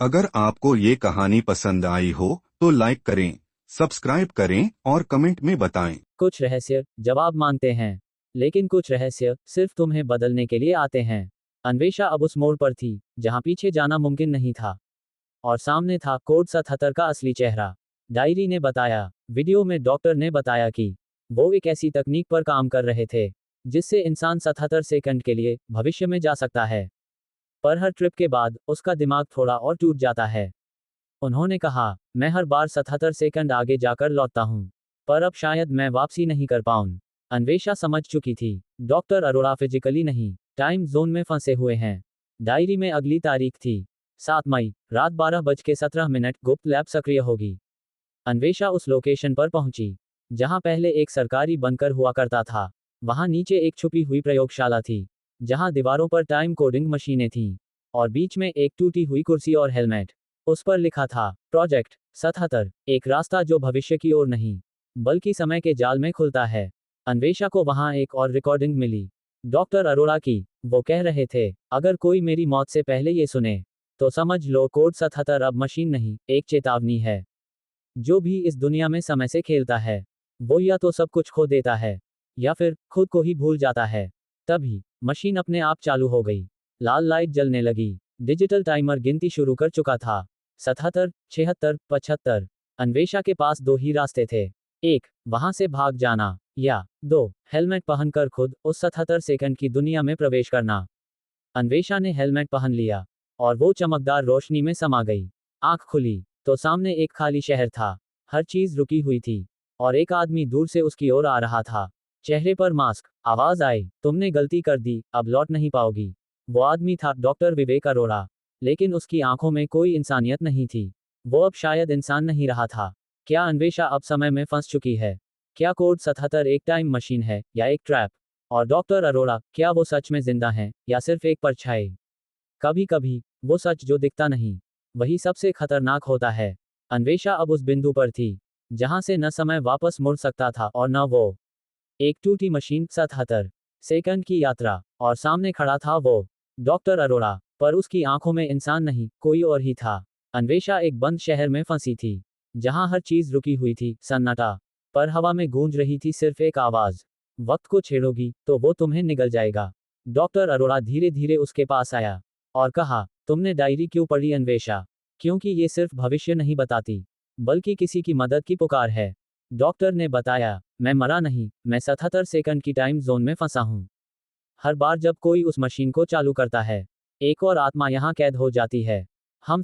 अगर आपको ये कहानी पसंद आई हो तो लाइक करें, सब्सक्राइब करें और कमेंट में बताएं। कुछ रहस्य जवाब मांगते हैं, लेकिन कुछ रहस्य सिर्फ तुम्हें बदलने के लिए आते हैं। अन्वेषा अब उस मोड़ पर थी जहां पीछे जाना मुमकिन नहीं था, और सामने था कोड 77 का असली चेहरा। डायरी ने बताया, वीडियो में डॉक्टर ने बताया कि वो एक ऐसी तकनीक पर काम कर रहे थे जिससे इंसान 77 सेकंड के लिए भविष्य में जा सकता है। पर हर ट्रिप के बाद उसका दिमाग थोड़ा और टूट जाता है। उन्होंने कहा, मैं हर बार 77 सेकंड आगे जाकर लौटता हूं, पर अब शायद मैं वापसी नहीं कर पाऊं। अन्वेषा समझ चुकी थी, डॉक्टर अरोड़ा फिजिकली नहीं, टाइम जोन में फंसे हुए हैं। डायरी में अगली तारीख थी 7 मई, रात 12:17 गुप्त लैब सक्रिय होगी। अन्वेषा उस लोकेशन पर पहुंची जहां पहले एक सरकारी बंकर हुआ करता था। वहां नीचे एक छुपी हुई प्रयोगशाला थी, जहां दीवारों पर टाइम कोडिंग मशीनें थीं, और बीच में एक टूटी हुई कुर्सी और हेलमेट। उस पर लिखा था, प्रोजेक्ट 77, एक रास्ता जो भविष्य की ओर नहीं, बल्कि समय के जाल में खुलता है। अन्वेषा को वहां एक और रिकॉर्डिंग मिली, डॉक्टर अरोड़ा की। वो कह रहे थे, अगर कोई मेरी मौत से पहले ये सुने, तो समझ लो कोड 77 अब मशीन नहीं, एक चेतावनी है। जो भी इस दुनिया में समय से खेलता है, वो या तो सब कुछ खो देता है, या फिर खुद को ही भूल जाता है। तभी मशीन अपने आप चालू हो गई। लाल लाइट जलने लगी। डिजिटल टाइमर गिनती शुरू कर चुका था। 77, 76, 75। अन्वेषा के पास दो ही रास्ते थे। एक, वहां से भाग जाना, या दो, हेलमेट पहनकर खुद उस 77 सेकंड की दुनिया में प्रवेश करना। अन्वेषा ने हेलमेट पहन लिया, और वो चमकदार रोशनी में समा गई। आंख खुली तो सामने एक खाली शहर था। हर चीज रुकी हुई थी, और एक आदमी दूर से उसकी ओर आ रहा था, चेहरे पर मास्क। आवाज आई, तुमने गलती कर दी, अब लौट नहीं पाओगी। वो आदमी था डॉक्टर विवेक अरोड़ा, लेकिन उसकी आंखों में कोई इंसानियत नहीं थी। वो अब शायद इंसान नहीं रहा था। क्या अन्वेषा अब समय में फंस चुकी है? क्या कोड 77 एक टाइम मशीन है, या एक ट्रैप? और डॉक्टर अरोड़ा, क्या वो सच में जिंदा हैं, या सिर्फ एक परछाई? कभी कभी वो सच जो दिखता नहीं, वही सबसे खतरनाक होता है। अन्वेषा अब उस बिंदु पर थी जहां से न समय वापस मुड़ सकता था और न वो। एक टूटी मशीन, 77 सेकंड की यात्रा, और सामने खड़ा था वो, डॉक्टर अरोड़ा। पर उसकी आंखों में इंसान नहीं, कोई और ही था। अन्वेषा एक बंद शहर में फंसी थी, जहां हर चीज रुकी हुई थी, सन्नाटा। पर हवा में गूंज रही थी सिर्फ एक आवाज, वक्त को छेड़ोगी तो वो तुम्हें निगल जाएगा। डॉक्टर अरोड़ा धीरे धीरे उसके पास आया और कहा, तुमने डायरी क्यों पढ़ी अन्वेषा? क्योंकि ये सिर्फ भविष्य नहीं बताती, बल्कि किसी की मदद की पुकार है। डॉक्टर ने बताया, मैं मरा नहीं, मैं 77 सेकंड की टाइम जोन में फंसा हूं। हर बार जब कोई उस मशीन को चालू करता है, एक और आत्मा यहां कैद हो जाती है। हम